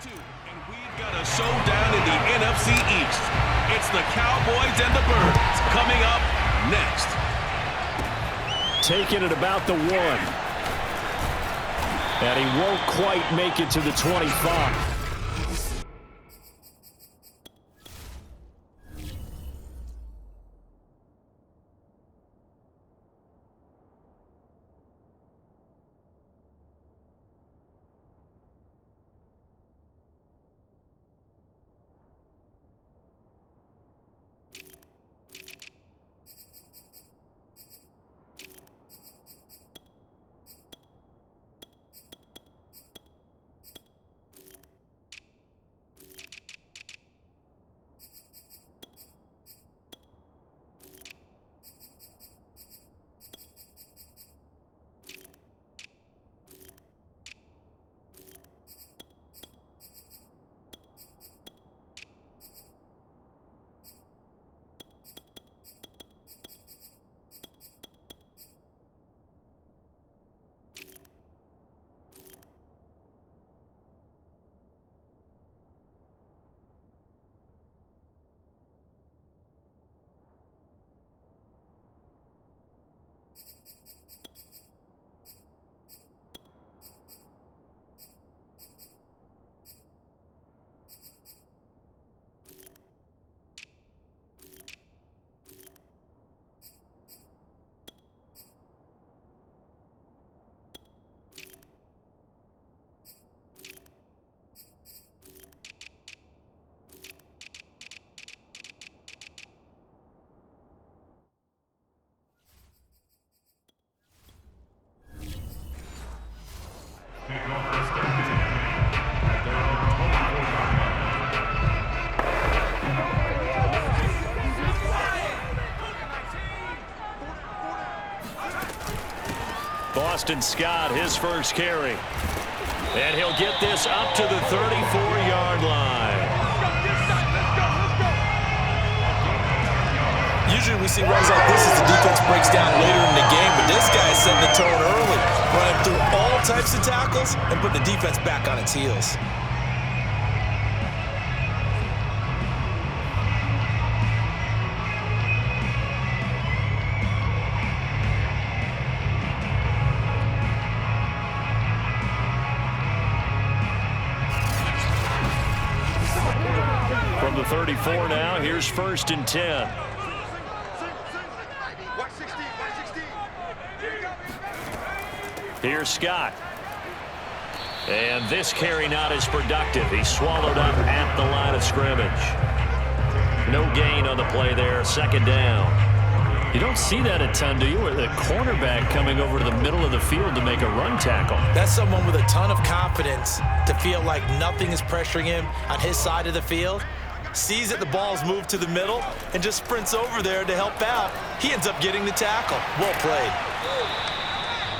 And we've got a showdown in the NFC East. It's the Cowboys and the Birds coming up next. Taking it about the 1. And he won't quite make it to the 25. Boston Scott, his first carry. And he'll get this up to the 34-yard line. Usually we see runs like this as the defense breaks down later in the game, but this guy is setting the tone early, running through all types of tackles and putting the defense back on its heels. From the 34 now, here's 1st and 10. Here's Scott. And this carry not as productive. He's swallowed up at the line of scrimmage. No gain on the play there. 2nd down. You don't see that a ton, do you? With a cornerback coming over to the middle of the field to make a run tackle. That's someone with a ton of confidence to feel like nothing is pressuring him on his side of the field. Sees that the ball's moved to the middle and just sprints over there to help out. He ends up getting the tackle. Well played.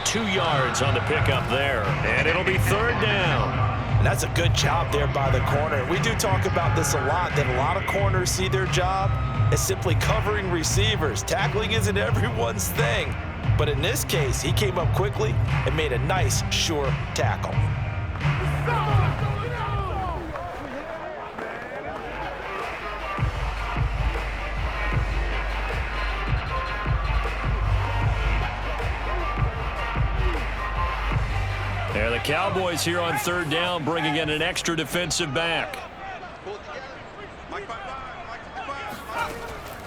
2 yards on the pickup there, and it'll be 3rd down. And that's a good job there by the corner. We do talk about this a lot, that a lot of corners see their job as simply covering receivers. Tackling isn't everyone's thing. But in this case, he came up quickly and made a nice, sure tackle. There the Cowboys here on 3rd down, bringing in an extra defensive back.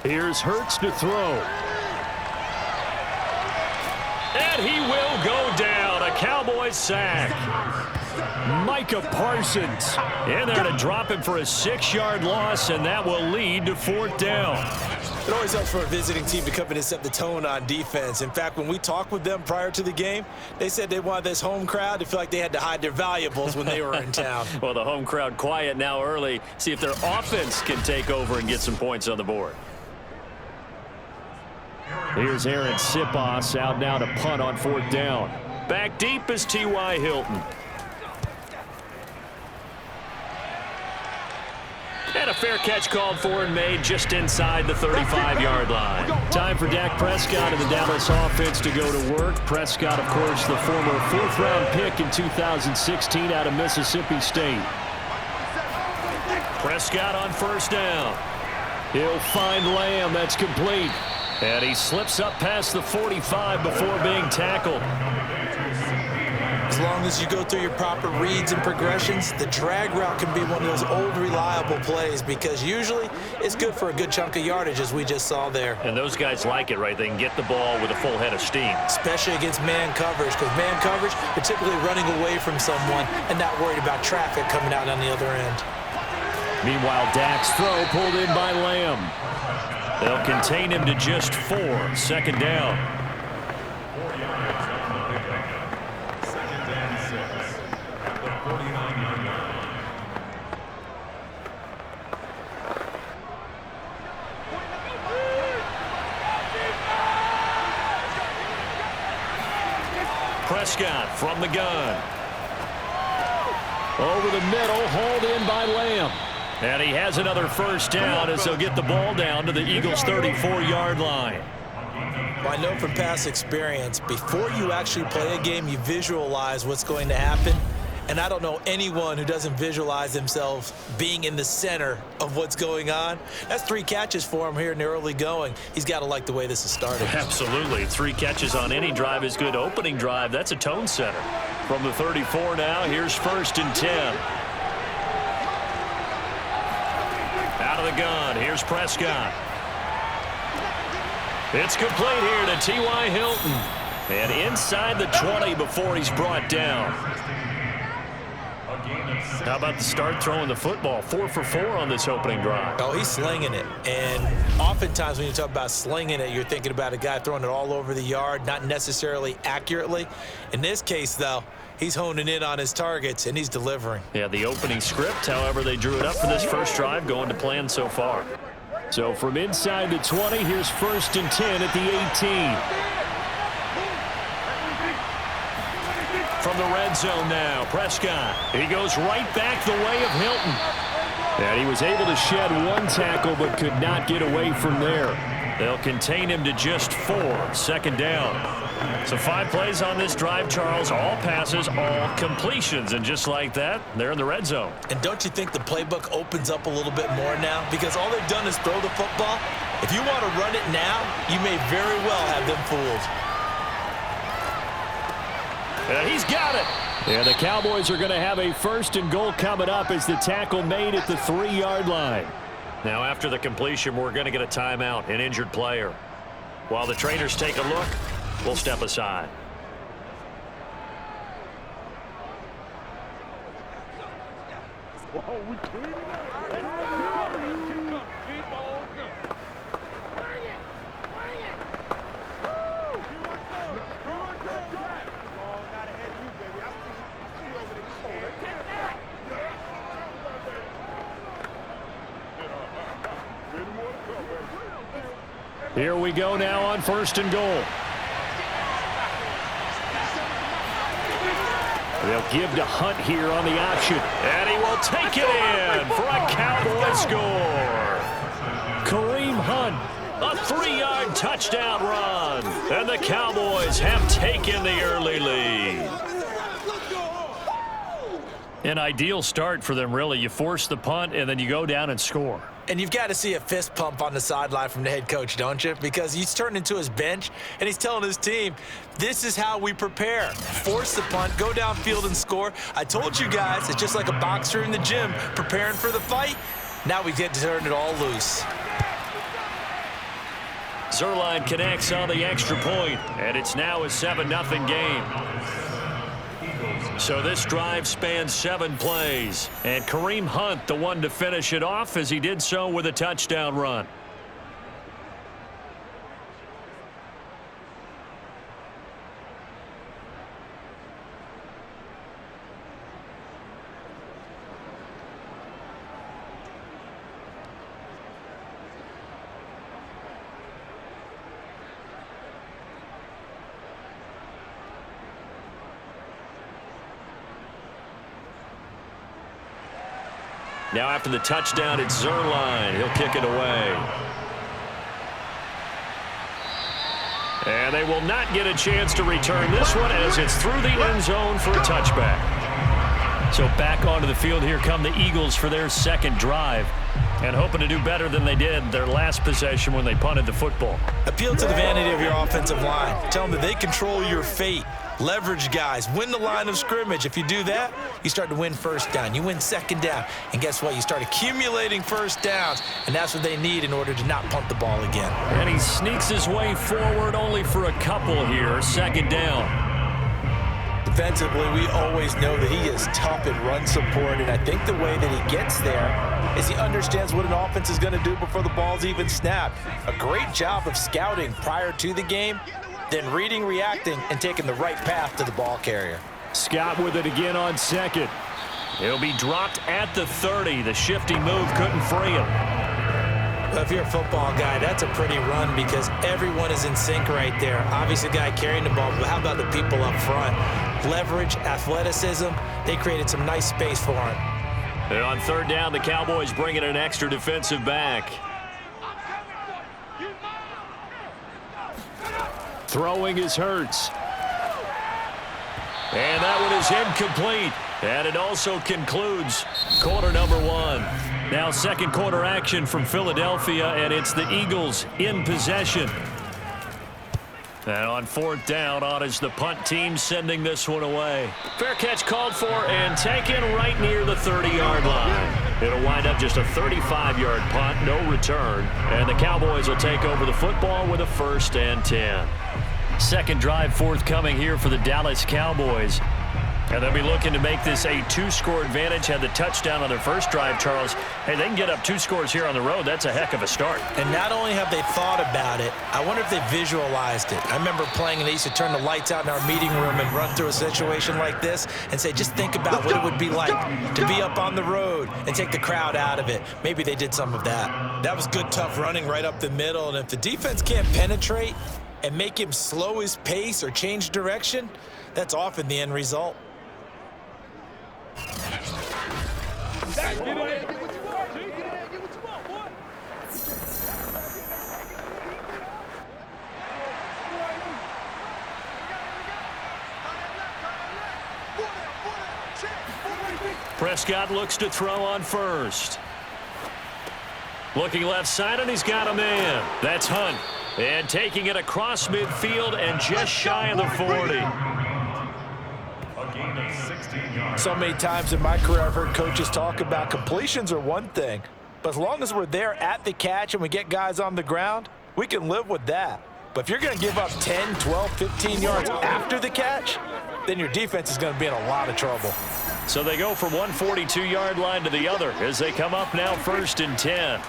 Here's Hurts to throw. And he will go down. A Cowboys sack. Micah Parsons in there to drop him for a 6-yard loss, and that will lead to 4th down. It always helps for a visiting team to come in and set the tone on defense. In fact, when we talked with them prior to the game, they said they wanted this home crowd to feel like they had to hide their valuables when they were in town. Well, the home crowd quiet now early. See if their offense can take over and get some points on the board. Here's Aaron Sipos out now to punt on 4th down. Back deep is T.Y. Hilton. And a fair catch called for and made just inside the 35-yard line. Time for Dak Prescott and the Dallas offense to go to work. Prescott, of course, the former 4th-round pick in 2016 out of Mississippi State. Prescott on first down. He'll find Lamb. That's complete. And he slips up past the 45 before being tackled. As long as you go through your proper reads and progressions, the drag route can be one of those old reliable plays because usually it's good for a good chunk of yardage, as we just saw there. And those guys like it, right? They can get the ball with a full head of steam. Especially against man coverage, because man coverage, you're typically running away from someone and not worried about traffic coming out on the other end. Meanwhile, Dak's throw pulled in by Lamb. They'll contain him to just 4. Second down. Prescott from the gun. Over the middle, hauled in by Lamb. And he has another first down as they'll get the ball down to the Eagles' 34-yard line. Well, I know from past experience, before you actually play a game, you visualize what's going to happen. And I don't know anyone who doesn't visualize themselves being in the center of what's going on. That's 3 catches for him here in the early going. He's got to like the way this is started. Absolutely. 3 catches on any drive is good. Opening drive, that's a tone setter. From the 34 now, here's 1st and 10. Out of the gun, here's Prescott. It's complete here to T.Y. Hilton. And inside the 20 before he's brought down. How about the start throwing the football? 4 for 4 on this opening drive. Oh, he's slinging it. And oftentimes when you talk about slinging it, you're thinking about a guy throwing it all over the yard, not necessarily accurately. In this case, though, he's honing in on his targets, and he's delivering. Yeah, the opening script, however, they drew it up for this first drive, going to plan so far. So from inside the 20, here's 1st and 10 at the 18. From the red zone now, Prescott. He goes right back the way of Hilton. And he was able to shed 1 tackle but could not get away from there. They'll contain him to just 4. Second down. So 5 plays on this drive, Charles. All passes, all completions. And just like that, they're in the red zone. And don't you think the playbook opens up a little bit more now? Because all they've done is throw the football. If you want to run it now, you may very well have them fooled. He's got it. And the Cowboys are going to have a 1st and goal coming up as the tackle made at the 3-yard line. Now after the completion, we're going to get a timeout, an injured player. While the trainers take a look, we'll step aside. Here we go now on 1st and goal. They'll give to Hunt here on the option. And he will take it in for a Cowboy score. Kareem Hunt, a 3-yard touchdown run. And the Cowboys have taken the early lead. An ideal start for them, really. You force the punt, and then you go down and score. And you've got to see a fist pump on the sideline from the head coach, don't you? Because he's turned into his bench, and he's telling his team, this is how we prepare. Force the punt, go downfield and score. I told you guys, it's just like a boxer in the gym preparing for the fight. Now we get to turn it all loose. Zerline connects on the extra point, and it's now a 7-0 game. So this drive spans 7 plays, and Kareem Hunt the one to finish it off as he did so with a touchdown run. Now after the touchdown, it's Zerline. He'll kick it away. And they will not get a chance to return this one as it's through the end zone for a touchback. So back onto the field here come the Eagles for their second drive, and hoping to do better than they did their last possession when they punted the football. Appeal to the vanity of your offensive line. Tell them that they control your fate. Leverage guys. Win the line of scrimmage. If you do that, you start to win first down. You win second down. And guess what? You start accumulating first downs. And that's what they need in order to not punt the ball again. And he sneaks his way forward only for a couple here. Second down. Defensively, we always know that he is tough in run support. And I think the way that he gets there is he understands what an offense is going to do before the ball's even snapped. A great job of scouting prior to the game, then reading, reacting, and taking the right path to the ball carrier. Scott with it again on second. He'll be dropped at the 30. The shifty move couldn't free him. Well, if you're a football guy, that's a pretty run because everyone is in sync right there. Obviously, the guy carrying the ball, but how about the people up front? Leverage, athleticism, they created some nice space for him. And on third down, the Cowboys bring in an extra defensive back. Throwing is Hurts. And that one is incomplete. And it also concludes quarter number one. Now second quarter action from Philadelphia, and it's the Eagles in possession. And on fourth down, on is the punt team sending this one away. Fair catch called for and taken right near the 30-yard line. It'll wind up just a 35-yard punt, no return. And the Cowboys will take over the football with a 1st and 10. Second drive forthcoming here for the Dallas Cowboys. And they'll be looking to make this a 2-score advantage. Had the touchdown on their first drive, Charles. Hey, they can get up 2 scores here on the road. That's a heck of a start. And not only have they thought about it, I wonder if they visualized it. I remember playing, and they used to turn the lights out in our meeting room and run through a situation like this and say, just think about what it would be like to be up on the road and take the crowd out of it. Maybe they did some of that. That was good, tough running right up the middle. And if the defense can't penetrate and make him slow his pace or change direction, that's often the end result. Prescott looks to throw on first. Looking left side, and he's got a man. That's Hunt. And taking it across midfield and just shy of the 40. So many times in my career I've heard coaches talk about completions are one thing, but as long as we're there at the catch and we get guys on the ground, we can live with that. But if you're going to give up 10, 12, 15 yards after the catch, then your defense is going to be in a lot of trouble. So they go from one 42-yard line to the other as they come up now 1st and 10.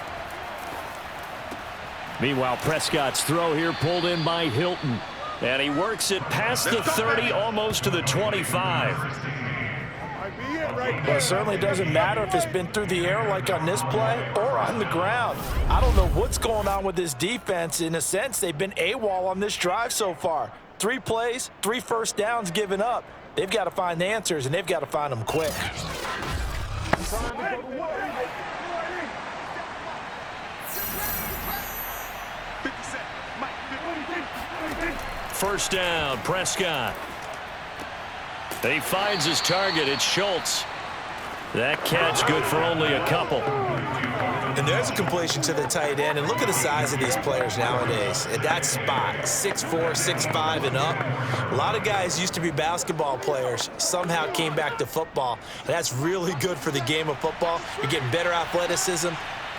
Meanwhile, Prescott's throw here pulled in by Hilton. And he works it past the 30, almost to the 25. Well, it certainly doesn't matter if it's been through the air like on this play or on the ground. I don't know what's going on with this defense. In a sense, they've been AWOL on this drive so far. 3 plays, 3 first downs given up. They've got to find the answers, and they've got to find them quick. First down, Prescott. He finds his target. It's Schultz. That catch good for only a couple. And there's a completion to the tight end. And look at the size of these players nowadays. At that spot, 6'4", 6'5", and up. A lot of guys used to be basketball players, somehow came back to football. And that's really good for the game of football. You're getting better athleticism,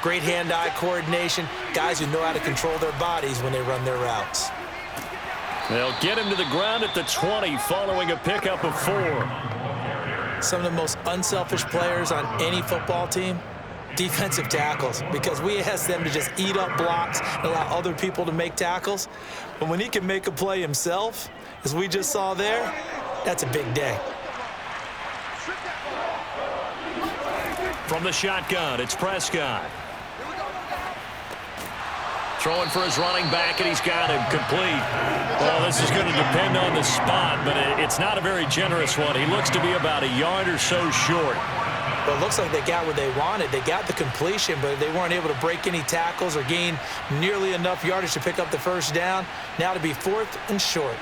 great hand-eye coordination, guys who know how to control their bodies when they run their routes. They'll get him to the ground at the 20 following a pickup of 4. Some of the most unselfish players on any football team, defensive tackles, because we ask them to just eat up blocks and allow other people to make tackles. But when he can make a play himself, as we just saw there, that's a big day. From the shotgun, it's Prescott. Throwing for his running back, and he's got him complete. Well, this is going to depend on the spot, but it's not a very generous one. He looks to be about a yard or so short. Well, it looks like they got what they wanted. They got the completion, but they weren't able to break any tackles or gain nearly enough yardage to pick up the first down. Now to be 4th and short.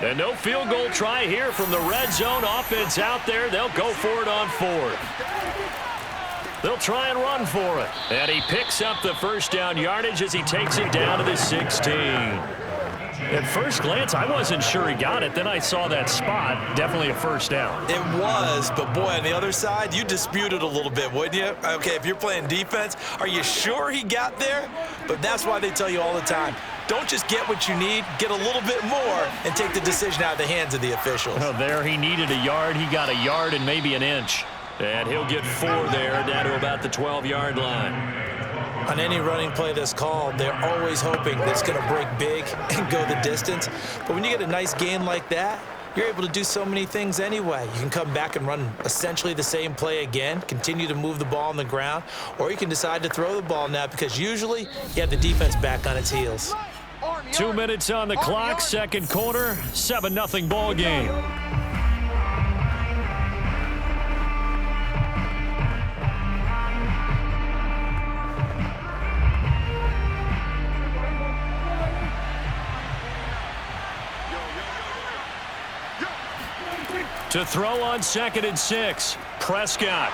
And no field goal try here from the red zone. Offense out there. They'll go for it on fourth. They'll try and run for it. And he picks up the first down yardage as he takes it down to the 16. At first glance, I wasn't sure he got it. Then I saw that spot. Definitely a first down. It was, but boy, on the other side, you dispute it a little bit, wouldn't you? Okay, if you're playing defense, are you sure he got there? But that's why they tell you all the time, don't just get what you need, get a little bit more and take the decision out of the hands of the officials. Well, there he needed a yard. He got a yard and maybe an inch. And he'll get 4 there, down to about the 12-yard line. On any running play that's called, they're always hoping that it's going to break big and go the distance. But when you get a nice gain like that, you're able to do so many things anyway. You can come back and run essentially the same play again, continue to move the ball on the ground, or you can decide to throw the ball now because usually you have the defense back on its heels. 2 minutes on the clock, second quarter, 7-0 ball game. To throw on 2nd and 6, Prescott.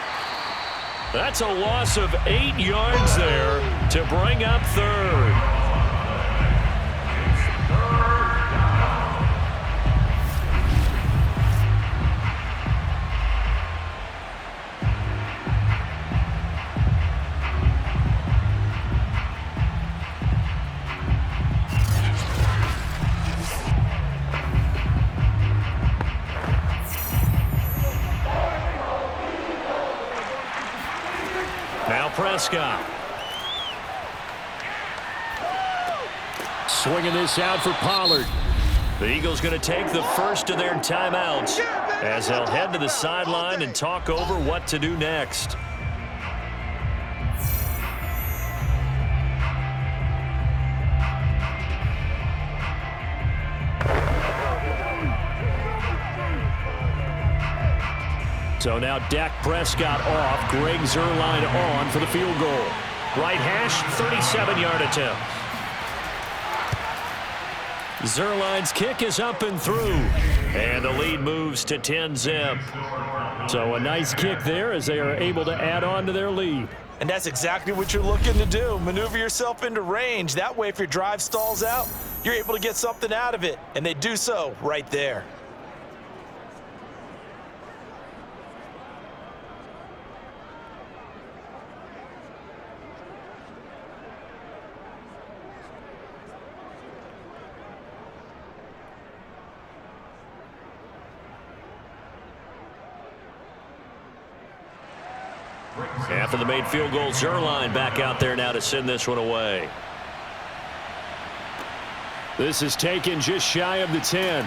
That's a loss of 8 yards there to bring up 3rd. Now Prescott. Swinging this out for Pollard. The Eagles going to take the first of their timeouts as they'll head to the sideline and talk over what to do next. So now Dak Prescott off, Greg Zuerlein on for the field goal. Right hash, 37-yard attempt. Zuerlein's kick is up and through, and the lead moves to 10-zip. So a nice kick there as they are able to add on to their lead. And that's exactly what you're looking to do. Maneuver yourself into range. That way, if your drive stalls out, you're able to get something out of it. And they do so right there. After the made field goal, Zuerlein back out there now to send this one away. This is taken just shy of the 10.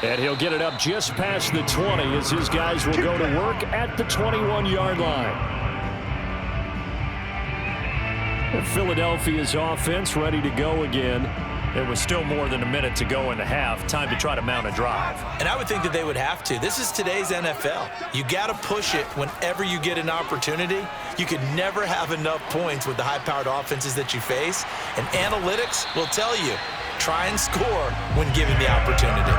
And he'll get it up just past the 20 as his guys will go to work at the 21-yard line. And Philadelphia's offense ready to go again. There was still more than a minute to go in the half. Time to try to mount a drive. And I would think that they would have to. This is today's NFL. You got to push it whenever you get an opportunity. You could never have enough points with the high-powered offenses that you face. And analytics will tell you, try and score when given the opportunity.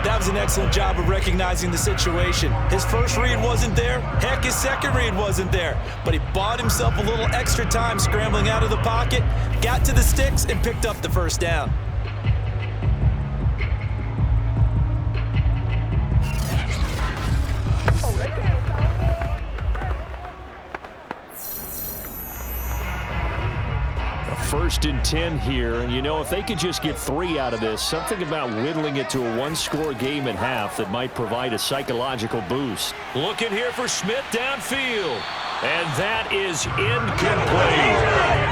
That was an excellent job of recognizing the situation. His first read wasn't there. Heck, his second read wasn't there. But he bought himself a little extra time scrambling out of the pocket, got to the sticks, and picked up the first down. First and 10 here, and you know, if they could just get 3 out of this, something about whittling it to a one-score game at half that might provide a psychological boost. Looking here for Smith downfield, and that is incomplete.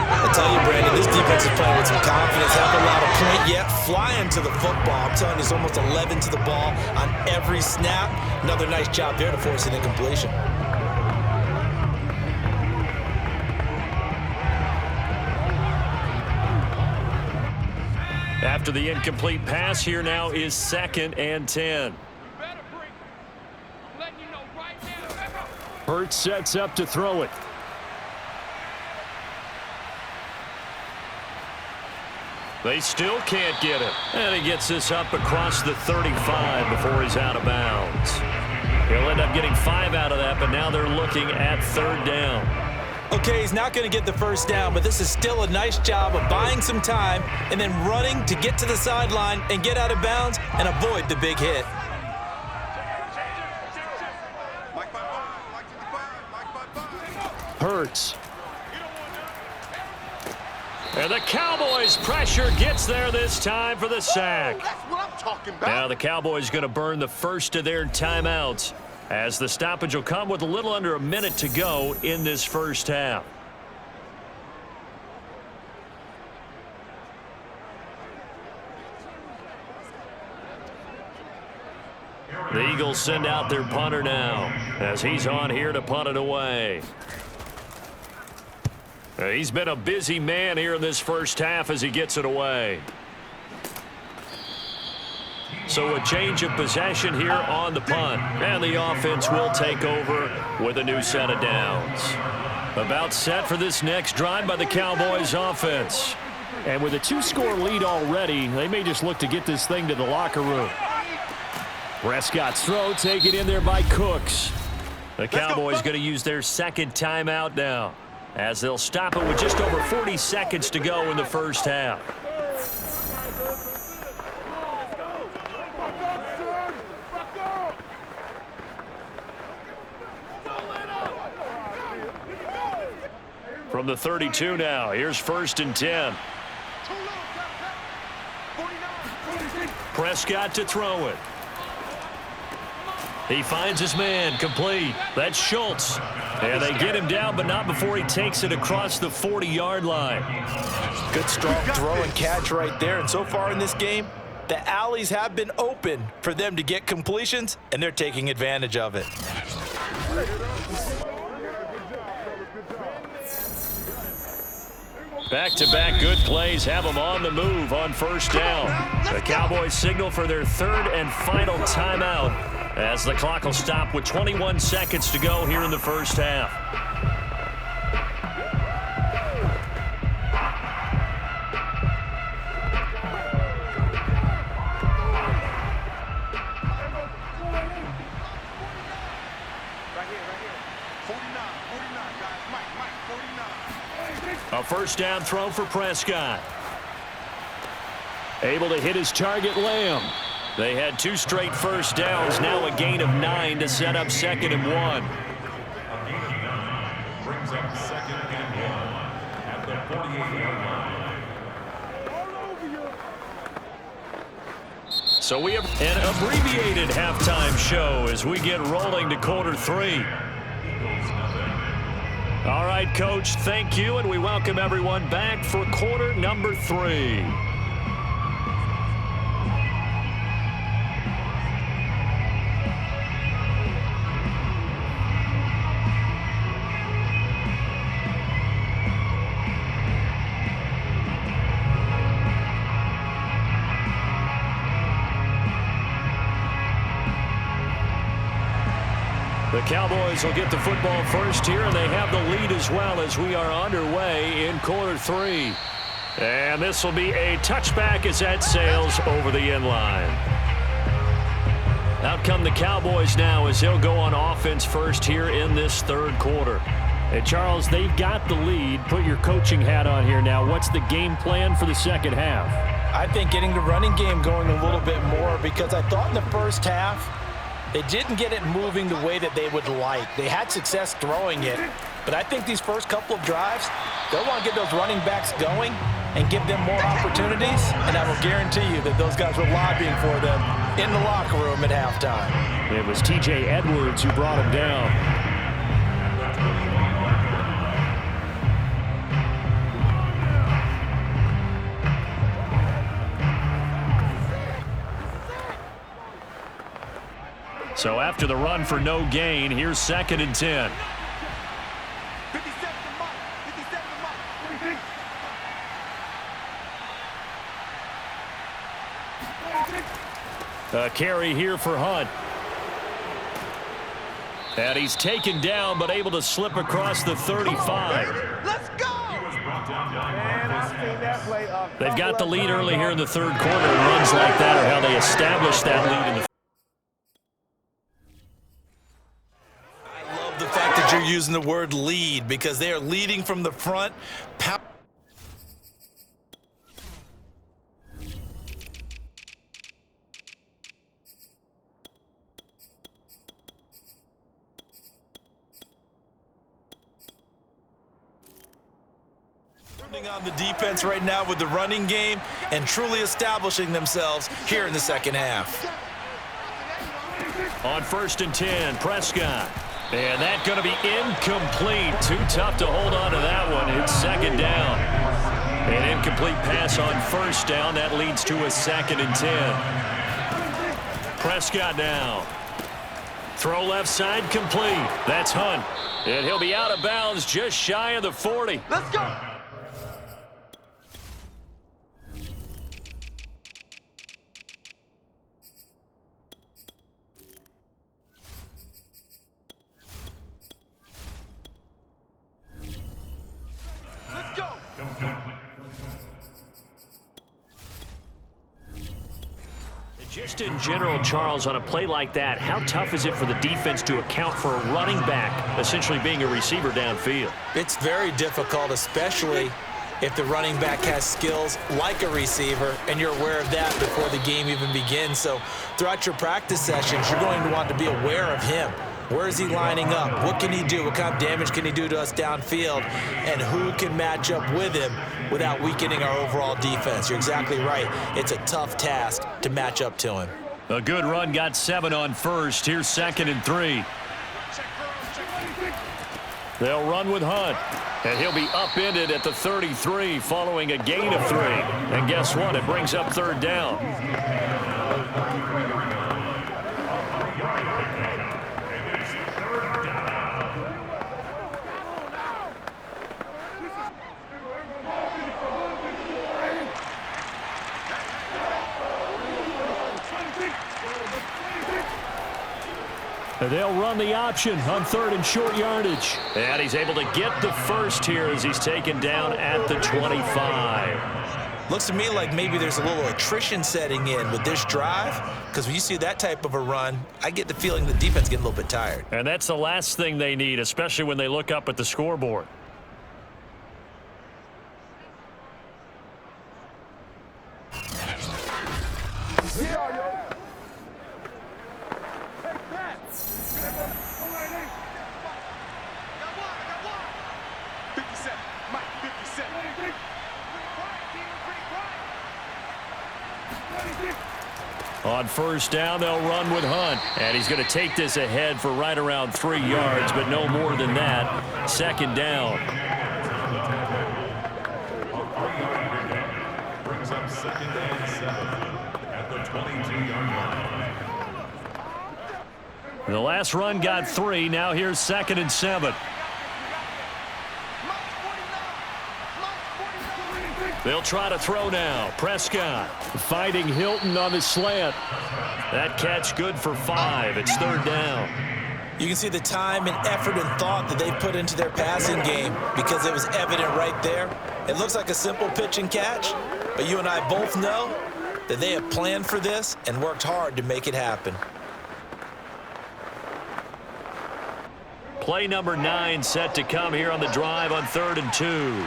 I tell you, Brandon, this defense is playing with some confidence. Haven't allowed a point yet, flying to the football. I'm telling you, it's almost 11 to the ball on every snap. Another nice job there to force an incompletion. After the incomplete pass, here now is 2nd and 10. Hurts sets up to throw it. They still can't get him. And he gets this up across the 35 before he's out of bounds. He'll end up getting 5 out of that, but now they're looking at 3rd down. Okay, he's not going to get the first down, but this is still a nice job of buying some time and then running to get to the sideline and get out of bounds and avoid the big hit. Hurts. And the Cowboys' pressure gets there this time for the sack. That's what I'm talking about. Now the Cowboys going to burn the first of their timeouts as the stoppage will come with a little under a minute to go in this first half. The Eagles send out their punter now as he's on here to punt it away. He's been a busy man here in this first half as he gets it away. So a change of possession here on the punt. And the offense will take over with a new set of downs. About set for this next drive by the Cowboys offense. And with a 2-score lead already, they may just look to get this thing to the locker room. Prescott's throw taken in there by Cooks. The Cowboys going to use their second timeout now, as they'll stop it with just over 40 seconds to go in the first half. From the 32 now, here's 1st and 10. Prescott to throw it. He finds his man, complete. That's Schultz. And they get him down, but not before he takes it across the 40-yard line. Good, strong throw and catch right there. And so far in this game, the alleys have been open for them to get completions, and they're taking advantage of it. Back-to-back good plays have them on the move on 1st down. The Cowboys signal for their 3rd and final timeout as the clock will stop with 21 seconds to go here in the first half. A 1st down throw for Prescott. Able to hit his target, Lamb. They had 2 straight 1st downs, now a gain of 9 to set up 2nd and 1. Brings up 2nd and 1 at the 48-yard line. So we have an abbreviated halftime show as we get rolling to quarter 3. All right, Coach, thank you, and we welcome everyone back for quarter number 3. The Cowboys will get the football first here, and they have the lead as well as we are underway in quarter 3. And this will be a touchback as that sails over the end line. Out come the Cowboys now as they'll go on offense first here in this 3rd quarter. And Charles, they've got the lead. Put your coaching hat on here now. What's the game plan for the second half? I think getting the running game going a little bit more, because I thought in the first half they didn't get it moving the way that they would like. They had success throwing it, but I think these first couple of drives, they'll want to get those running backs going and give them more opportunities, and I will guarantee you that those guys were lobbying for them in the locker room at halftime. It was T.J. Edwards who brought him down. So after the run for no gain, here's 2nd and 10. A carry here for Hunt. And he's taken down but able to slip across the 35. Let's go! They've got the lead early here in the third quarter, and runs like that are how they establish that lead in the I love the fact that you're using the word lead because they are leading from the front. On the defense right now with the running game and truly establishing themselves here in the second half. On 1st and 10, Prescott. And that's going to be incomplete. Too tough to hold on to that one. It's second down. An incomplete pass on 1st down. That leads to a 2nd and 10. Prescott now. Throw left side complete. That's Hunt. And he'll be out of bounds just shy of the 40. Let's go. Just in general, Charles, on a play like that, how tough is it for the defense to account for a running back essentially being a receiver downfield? It's very difficult, especially if the running back has skills like a receiver and you're aware of that before the game even begins. So throughout your practice sessions, you're going to want to be aware of him. Where is he lining up? What can he do? What kind of damage can he do to us downfield? And who can match up with him without weakening our overall defense? You're exactly right. It's a tough task to match up to him. A good run, got 7 on 1st. Here's 2nd and 3. They'll run with Hunt. And he'll be upended at the 33 following a gain of 3. And guess what? It brings up 3rd down. And they'll run the option on 3rd and short yardage. And he's able to get the 1st here as he's taken down at the 25. Looks to me like maybe there's a little attrition setting in with this drive, because when you see that type of a run, I get the feeling the defense is getting a little bit tired. And that's the last thing they need, especially when they look up at the scoreboard. On 1st down, they'll run with Hunt. And he's going to take this ahead for right around 3 yards, but no more than that. 2nd down. Brings up 2nd and 7 at the 22-yard line. The last run got 3. Now here's 2nd and 7. They'll try to throw now. Prescott fighting Hilton on the slant. That catch good for 5. It's 3rd down. You can see the time and effort and thought that they put into their passing game because it was evident right there. It looks like a simple pitch and catch, but you and I both know that they have planned for this and worked hard to make it happen. Play number 9 set to come here on the drive on 3rd and 2.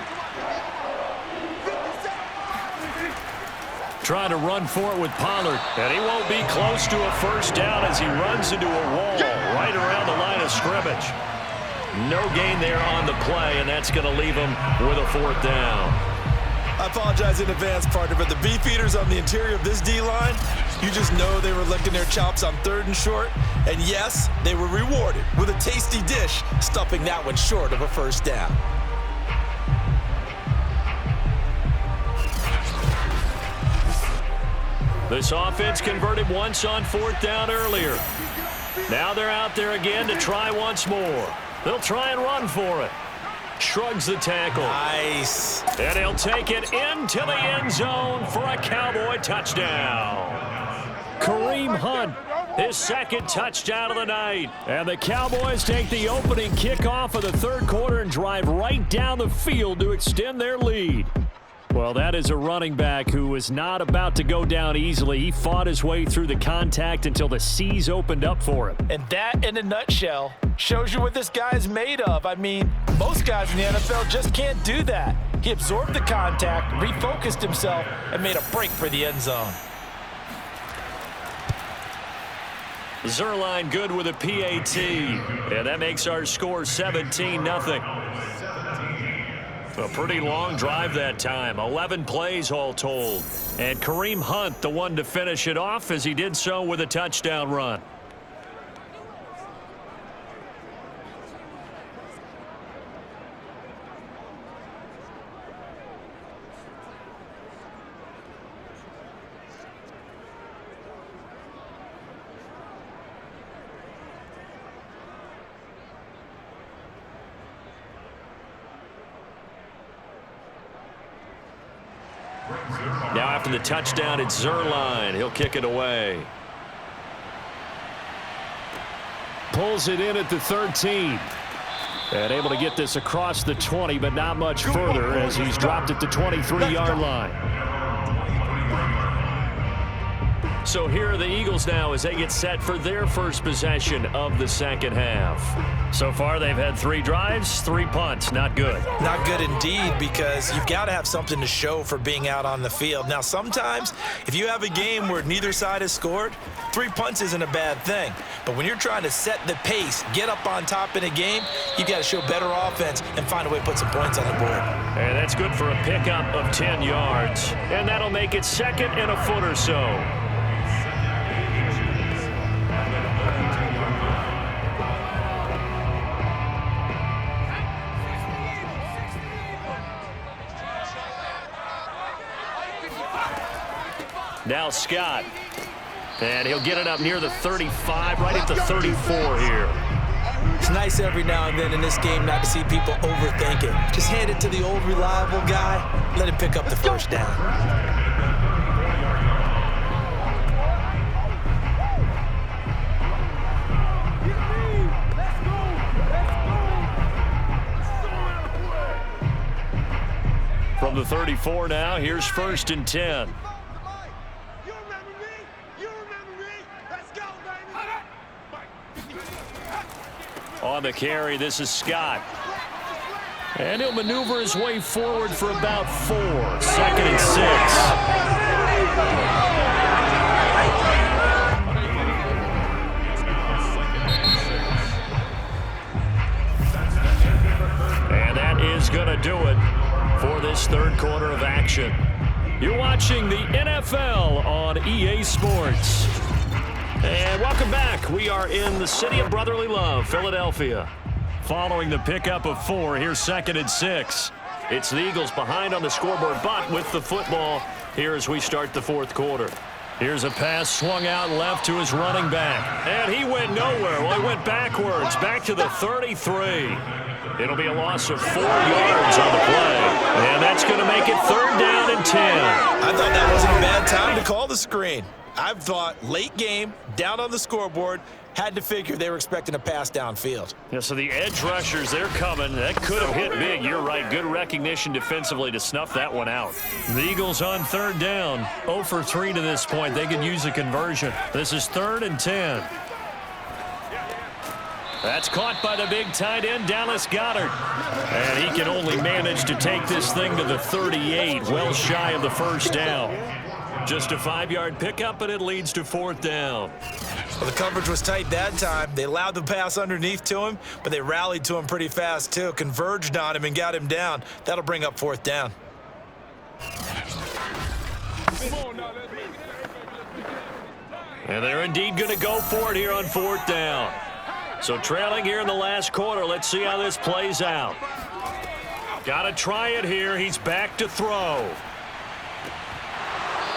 Trying to run for it with Pollard. And he won't be close to a 1st down as he runs into a wall right around the line of scrimmage. No gain there on the play, and that's going to leave him with a 4th down. I apologize in advance, partner, but the beef eaters on the interior of this D-line, you just know they were licking their chops on 3rd and short. And yes, they were rewarded with a tasty dish, stuffing that one short of a 1st down. This offense converted once on 4th down earlier. Now they're out there again to try once more. They'll try and run for it. Shrugs the tackle. Nice. And he'll take it into the end zone for a Cowboy touchdown. Kareem Hunt His second touchdown of the night. And the Cowboys take the opening kickoff of the third quarter and drive right down the field to extend their lead. Well, that is a running back who was not about to go down easily. He fought his way through the contact until the seas opened up for him. And that, in a nutshell, shows you what this guy is made of. I mean, most guys in the NFL just can't do that. He absorbed the contact, refocused himself, and made a break for the end zone. Zerline good with a PAT. And that makes our score 17-0. A pretty long drive that time. 11 plays all told. And Kareem Hunt, the one to finish it off, as he did so with a touchdown run. Now after the touchdown, it's Zerline. He'll kick it away. Pulls it in at the 13. And able to get this across the 20, but not much further as he's dropped at the 23-yard line. So here are the Eagles now as they get set for their first possession of the second half. So far, they've had 3 drives, 3 punts. Not good. Not good indeed, because you've got to have something to show for being out on the field. Now, sometimes, if you have a game where neither side has scored, 3 punts isn't a bad thing. But when you're trying to set the pace, get up on top in a game, you've got to show better offense and find a way to put some points on the board. And that's good for a pickup of 10 yards. And that'll make it second and a foot or so. Now Scott. And he'll get it up near the 35, right at the 34 here. It's nice every now and then in this game not to see people overthink it. Just hand it to the old reliable guy. Let him pick up the first down. From the 34 now, here's 1st and 10. On the carry, this is Scott. And he'll maneuver his way forward for about 4. 2nd and 6. And that is going to do it for this third quarter of action. You're watching the NFL on EA Sports. And welcome back. We are in the city of brotherly love, Philadelphia. Following the pickup of 4, here's 2nd and 6. It's the Eagles behind on the scoreboard, but with the football here as we start the fourth quarter. Here's a pass swung out left to his running back. And he went nowhere. Well, he went backwards, back to the 33. It'll be a loss of 4 yards on the play. And that's going to make it 3rd down and 10. I thought that wasn't a bad time to call the screen. I thought late game, down on the scoreboard, had to figure they were expecting a pass downfield. Yeah, so the edge rushers, they're coming. That could have hit big. You're right. Good recognition defensively to snuff that one out. The Eagles on 3rd down. 0 for 3 to this point. They could use a conversion. This is 3rd and 10. That's caught by the big tight end, Dallas Goedert. And he can only manage to take this thing to the 38, well shy of the first down. Just a 5-yard pickup, and it leads to 4th down. Well, the coverage was tight that time. They allowed the pass underneath to him, but they rallied to him pretty fast, too. Converged on him and got him down. That'll bring up 4th down. And they're indeed going to go for it here on 4th down. So trailing here in the last quarter. Let's see how this plays out. Got to try it here. He's back to throw.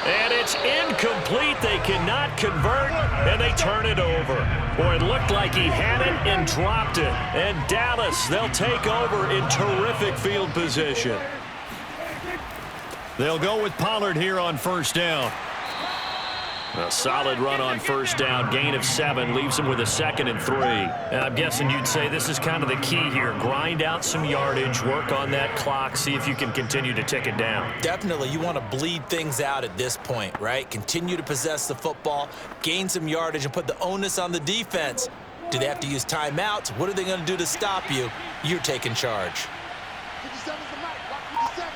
And it's incomplete. They cannot convert, and they turn it over. Boy, it looked like he had it and dropped it. And Dallas, they'll take over in terrific field position. They'll go with Pollard here on 1st down. A solid run on first down, gain of 7, leaves him with a 2nd and 3. And I'm guessing you'd say this is kind of the key here. Grind out some yardage, work on that clock, see if you can continue to tick it down. Definitely, you want to bleed things out at this point, right? Continue to possess the football, gain some yardage, and put the onus on the defense. Do they have to use timeouts? What are they going to do to stop you? You're taking charge. 57's the mic. Watch 57.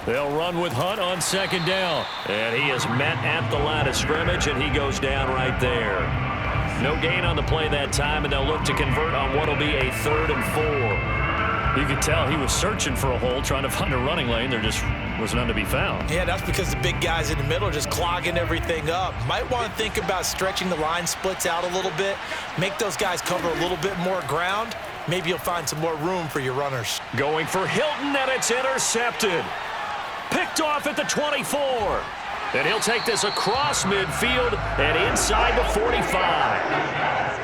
They'll run with Hunt on 2nd down. And he is met at the line of scrimmage, and he goes down right there. No gain on the play that time, and they'll look to convert on what will be a 3rd and 4. You could tell he was searching for a hole, trying to find a running lane. There just was none to be found. Yeah, that's because the big guys in the middle are just clogging everything up. Might want to think about stretching the line splits out a little bit, make those guys cover a little bit more ground. Maybe you'll find some more room for your runners. Going for Hilton, and it's intercepted. Picked off at the 24. And he'll take this across midfield and inside the 45.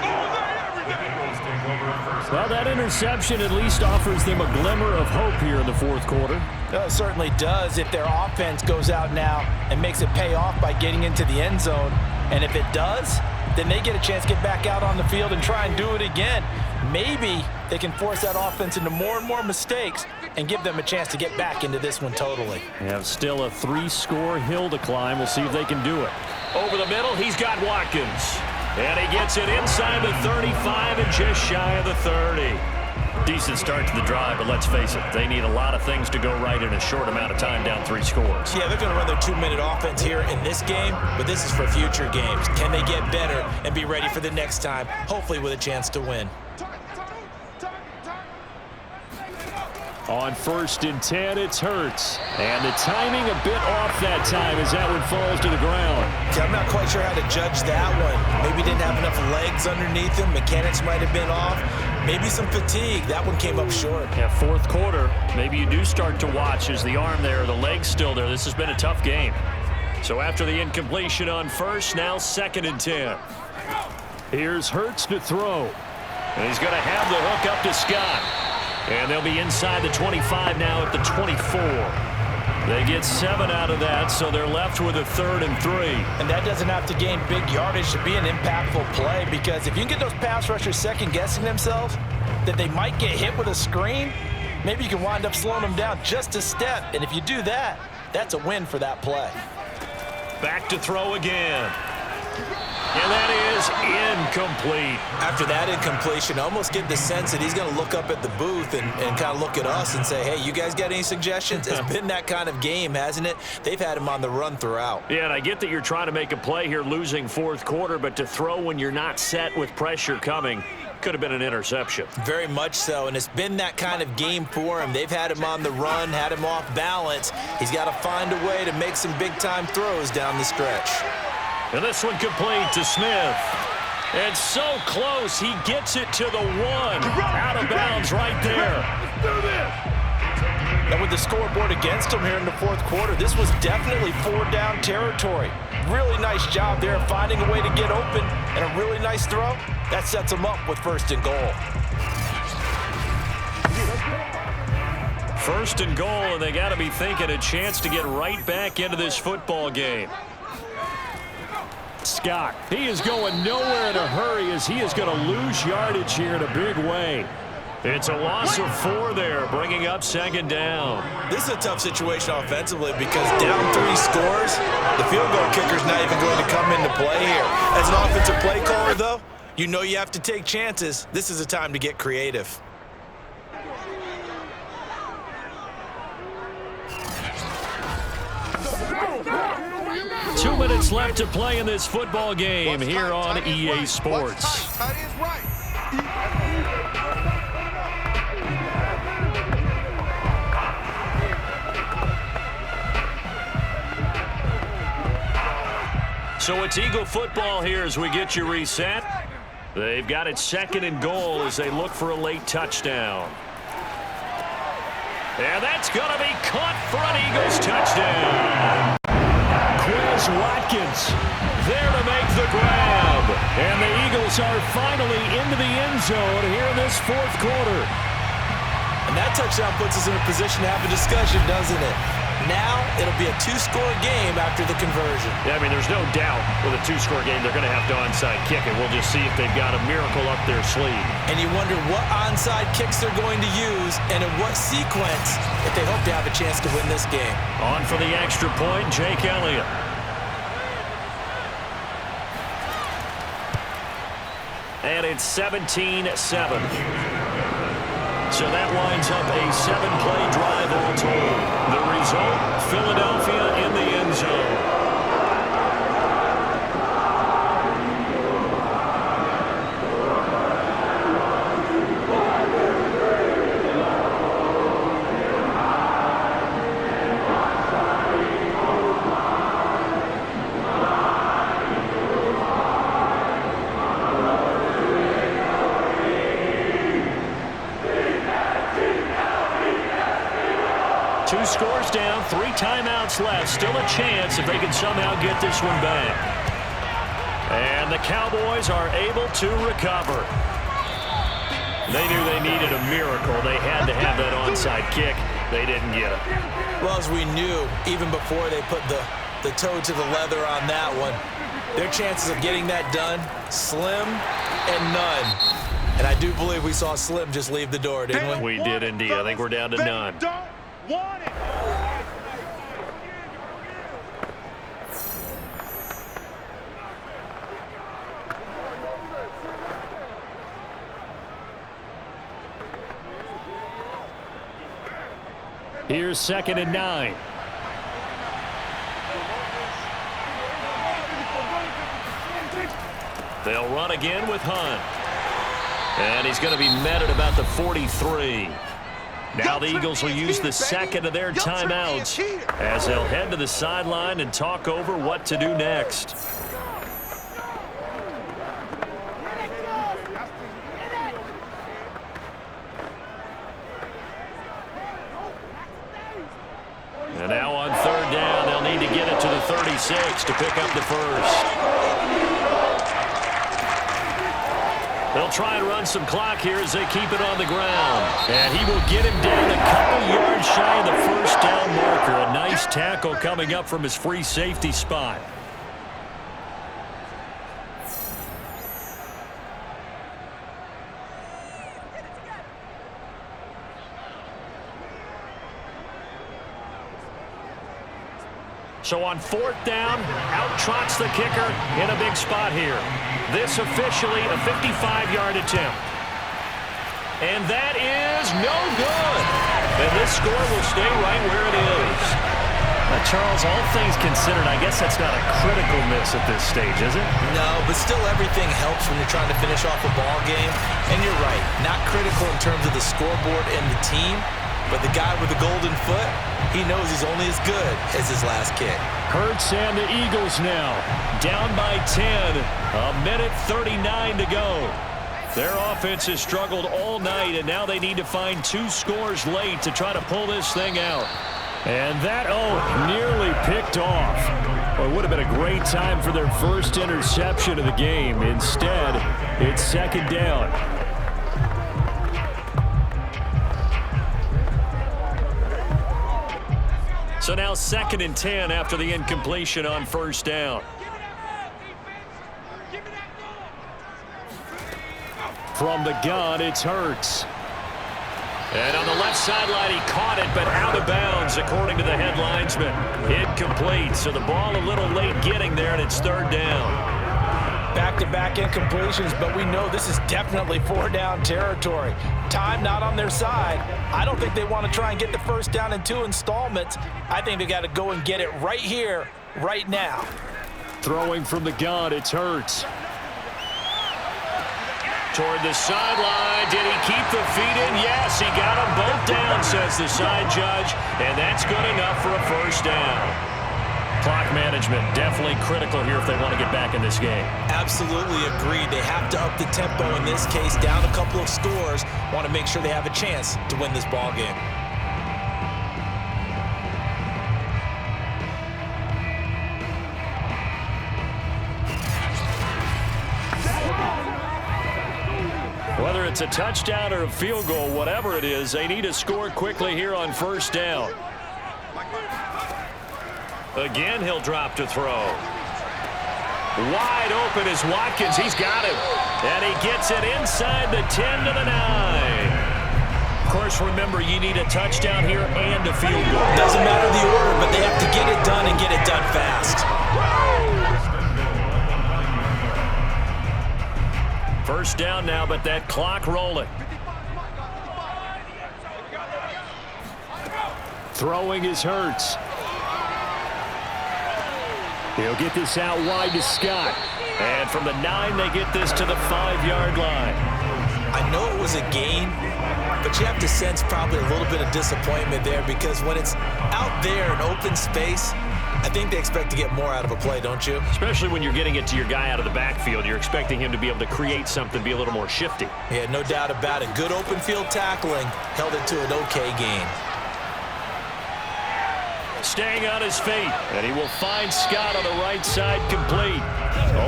Well, that interception at least offers them a glimmer of hope here in the 4th quarter. It certainly does if their offense goes out now and makes it pay off by getting into the end zone. And if it does, then they get a chance to get back out on the field and try and do it again. Maybe they can force that offense into more and more mistakes and give them a chance to get back into this one totally. They have still a 3-score hill to climb. We'll see if they can do it. Over the middle, he's got Watkins. And he gets it inside the 35 and just shy of the 30. Decent start to the drive, but let's face it, they need a lot of things to go right in a short amount of time down 3 scores. Yeah, they're going to run their 2-minute offense here in this game, but this is for future games. Can they get better and be ready for the next time, hopefully with a chance to win? On 1st and 10, it's Hurts. And the timing a bit off that time as that one falls to the ground. I'm not quite sure how to judge that one. Maybe didn't have enough legs underneath him. Mechanics might have been off. Maybe some fatigue. That one came up short. Yeah, 4th quarter, maybe you do start to watch as the arm there, the leg's still there. This has been a tough game. So after the incompletion on 1st, now 2nd and 10. Here's Hurts to throw. And he's going to have the hook up to Scott. And they'll be inside the 25 now at the 24. They get 7 out of that, so they're left with a 3rd and 3. And that doesn't have to gain big yardage to be an impactful play, because if you can get those pass rushers second-guessing themselves, that they might get hit with a screen, maybe you can wind up slowing them down just a step. And if you do that, that's a win for that play. Back to throw again. And that is incomplete. After that incompletion, I almost get the sense that he's going to look up at the booth and kind of look at us and say, hey, you guys got any suggestions? It's been that kind of game, hasn't it? They've had him on the run throughout. Yeah, and I get that you're trying to make a play here losing 4th quarter, but to throw when you're not set with pressure coming could have been an interception. Very much so, and it's been that kind of game for him. They've had him on the run, had him off balance. He's got to find a way to make some big-time throws down the stretch. And this one complete to Smith. And so close, he gets it to the 1. Out of bounds right there. Let's do this. And with the scoreboard against him here in the 4th quarter, this was definitely 4-down territory. Really nice job there finding a way to get open, and a really nice throw. That sets him up with 1st and goal. 1st and goal, and they got to be thinking a chance to get right back into this football game. Scott, he is going nowhere in a hurry as he is going to lose yardage here in a big way. It's a loss of 4 there, bringing up 2nd down. This is a tough situation offensively because down 3 scores, the field goal kicker's not even going to come into play here. As an offensive play caller, though, you know you have to take chances. This is a time to get creative. Two minutes left to play in this football game here on EA Sports. So it's Eagle football here as we get you reset. They've got it 2nd and goal as they look for a late touchdown. And that's going to be caught for an Eagles touchdown. Quez Watkins there to make the grab. And the Eagles are finally into the end zone here in this 4th quarter. And And that touchdown puts us in a position to have a discussion, doesn't it? Now it'll be a two-score game after the conversion. Yeah, I mean, there's no doubt with a two-score game they're going to have to onside kick it. We'll just see if they've got a miracle up their sleeve. And you wonder what onside kicks they're going to use and in what sequence if they hope to have a chance to win this game. On for the extra point, Jake Elliott. And it's 17-7. So that winds up a 7-play drive all told. The result, Philadelphia in the end zone. Two scores down, 3 timeouts left. Still a chance if they can somehow get this one back. And the Cowboys are able to recover. They knew they needed a miracle. They had to have that onside kick. They didn't get it. Well, as we knew, even before they put the toe to the leather on that one, their chances of getting that done, slim and none. And I do believe we saw Slim just leave the door, didn't we? We did indeed. I think we're down to none. Want it. Here's 2nd and 9. They'll run again with Hunt. And he's going to be met at about the 43. Now the Eagles will use the second of their timeouts as they'll head to the sideline and talk over what to do next. And now on 3rd down, they'll need to get it to the 36 to pick up the first. They'll try and run some clock here as they keep it on the ground. And he will get him down a couple yards shy of the first down marker. A nice tackle coming up from his free safety spot. So on 4th down, out trots the kicker in a big spot here. This officially a 55-yard attempt. And that is no good. And this score will stay right where it is. Charles, all things considered, I guess that's not a critical miss at this stage, is it? No, but still everything helps when you're trying to finish off a ball game. And you're right, not critical in terms of the scoreboard and the team, but the guy with the golden foot, he knows he's only as good as his last kick. Hurts and the Eagles now down by 10. A minute 39 to go. Their offense has struggled all night, and now they need to find 2 scores late to try to pull this thing out. And that, nearly picked off. Well, it would have been a great time for their first interception of the game. Instead, it's 2nd down. So now 2nd and 10 after the incompletion on 1st down. From the gun, it's Hurts. And on the left sideline, he caught it, but out of bounds, according to the head linesman. Incomplete, so the ball a little late getting there, and it's 3rd down. Back-to-back incompletions, but we know this is definitely 4-down territory. Time not on their side. I don't think they want to try and get the first down in 2 installments. I think they got to go and get it right here, right now. Throwing from the gun, it's Hurts. Toward the sideline. Did he keep the feet in? Yes, he got them both down, says the side judge. And that's good enough for a first down. Clock management definitely critical here if they want to get back in this game. Absolutely agreed. They have to up the tempo in this case, down a couple of scores. Want to make sure they have a chance to win this ball game. Whether it's a touchdown or a field goal, whatever it is, they need to score quickly here on first down. Again, he'll drop to throw. Wide open is Watkins. He's got him. And he gets it inside the 10 to the 9. Of course, remember, you need a touchdown here and a field goal. Doesn't matter the order, but they have to get it done and get it done fast. First down now, but that clock rolling. Throwing is Hurts. He'll get this out wide to Scott. And from the 9, they get this to the 5-yard line. I know it was a gain, but you have to sense probably a little bit of disappointment there because when it's out there in open space, I think they expect to get more out of a play, don't you? Especially when you're getting it to your guy out of the backfield. You're expecting him to be able to create something, be a little more shifty. Yeah, no doubt about it. Good open field tackling held it to an okay gain. Staying on his feet, and he will find Scott on the right side complete.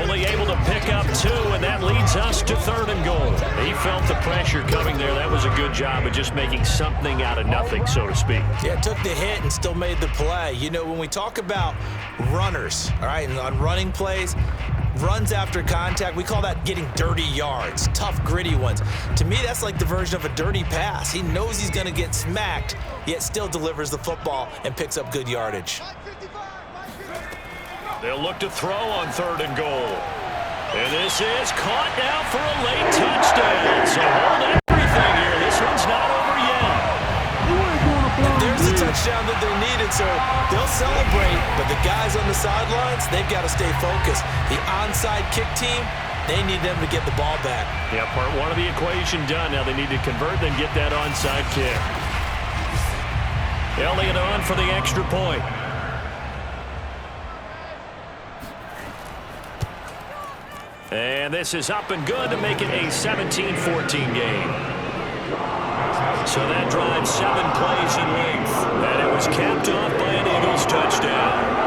Only able to pick up 2, and that leads us to 3rd and goal. He felt the pressure coming there. That was a good job of just making something out of nothing, so to speak. Yeah, took the hit and still made the play. You know, when we talk about runners, all right, and on running plays, runs after contact, we call that getting dirty yards, tough, gritty ones. To me, that's like the version of a dirty pass. He knows he's going to get smacked, yet still delivers the football and picks up good yardage. They'll look to throw on 3rd and goal. And this is caught now for a late touchdown. So hold everything here. This one's not over yet. And there's the touchdown that they needed, so they'll celebrate. But the guys on the sidelines, they've got to stay focused. The onside kick team, they need them to get the ball back. Yeah, part 1 of the equation done. Now they need to convert and get that onside kick. Elliott on for the extra point. And this is up and good to make it a 17-14 game. So that drives 7 plays in length. And it was capped off by an Eagles touchdown.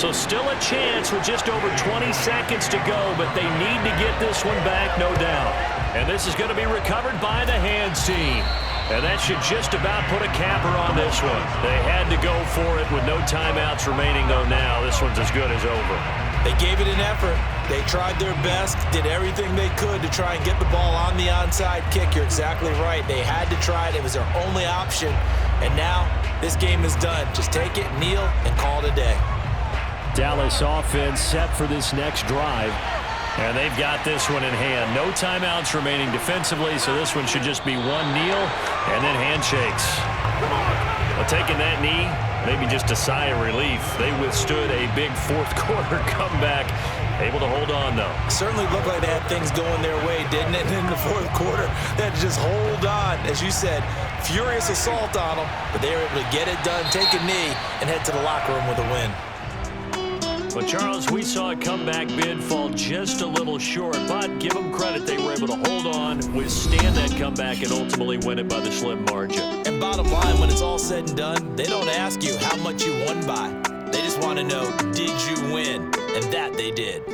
So still a chance with just over 20 seconds to go, but they need to get this one back, no doubt. And this is going to be recovered by the hands team. And that should just about put a capper on this one. They had to go for it with no timeouts remaining, though now this one's as good as over. They gave it an effort. They tried their best, did everything they could to try and get the ball on the onside kick. You're exactly right. They had to try it. It was their only option. And now this game is done. Just take it, kneel, and call it a day. Dallas offense set for this next drive. And they've got this one in hand. No timeouts remaining defensively, so this one should just be one kneel and then handshakes. Well, taking that knee, maybe just a sigh of relief. They withstood a big fourth-quarter comeback. Able to hold on, though. Certainly looked like they had things going their way, didn't it? In the fourth quarter, they had to just hold on. As you said, furious assault on them, but they were able to get it done, take a knee, and head to the locker room with a win. But, Charles, we saw a comeback bid fall just a little short, but give them credit. They were able to hold on, withstand that comeback, and ultimately win it by the slim margin. And bottom line, when it's all said and done, they don't ask you how much you won by. They just want to know, did you win? And that they did.